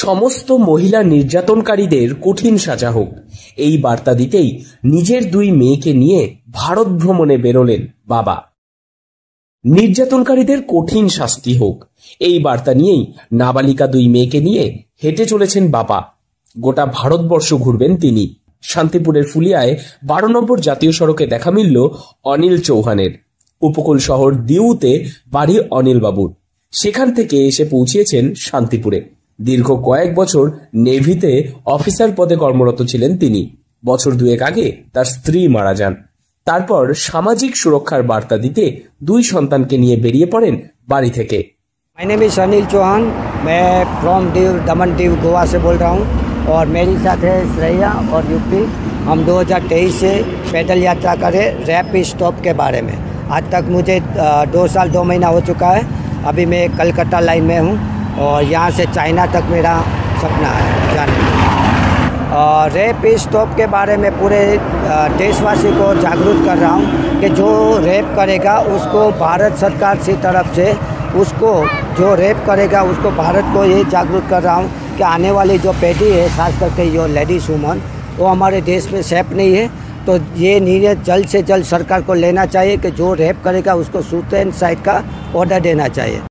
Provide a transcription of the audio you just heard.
সমস্ত মহিলা নির্যাতনকারীদের কঠিন সাজা হোক, এই বার্তা দিতেই নিজের দুই মেয়েকে নিয়ে ভারত ভ্রমণে বেরোলেন বাবা। নির্যাতনকারীদের কঠিন শাস্তি হোক, এই বার্তা নিয়েই নাবালিকা দুই মেয়েকে নিয়ে হেঁটে চলেছেন বাবা। গোটা ভারতবর্ষ ঘুরবেন তিনি। শান্তিপুরের ফুলিয়ায় 12 নম্বর জাতীয় সড়কে দেখা মিলল অনিল চৌহানের। উপকূল শহর দিউতে বাড়ি অনিল বাবুর। সেখান থেকে এসে পৌঁছিয়েছেন শান্তিপুরে। দীর্ঘ কয়েক বছর নেভিতে অফিসার পদে কর্মরত ছিলেন তিনি। বছর দুয়েক আগে তার স্ত্রী মারা যান। তারপর সামাজিক সুরক্ষার বার্তা দিতে দুই সন্তানকে নিয়ে বেরিয়ে পড়েন বাড়ি থেকে। My name is Anil Chauhan, मैं फ्रॉम दीव, दमन दीव, गोवा से बोल रहा हूँ और मेरी साथ है श्रेया और यूपी। हम 2023 से पैदल यात्रा करें रैप स्टॉप के बारे में। आज तक मुझे 2 साल 2 महीना हो चुका है। अभी मैं कलकत्ता लाइन में हूँ और यहाँ से चाइना तक मेरा सपना है जाने। और रेप स्टॉप के बारे में पूरे देशवासी को जागरूक कर रहा हूँ कि जो रेप करेगा उसको भारत सरकार की तरफ से उसको जो रेप करेगा उसको भारत को ये जागरूक कर रहा हूँ कि आने वाली जो पीढ़ी है, खास करके जो लेडीज़ वुमन, वो हमारे देश में सेफ नहीं है। तो ये निर्णय जल्द से जल्द सरकार को लेना चाहिए कि जो रेप करेगा उसको सुसाइड का ऑर्डर देना चाहिए।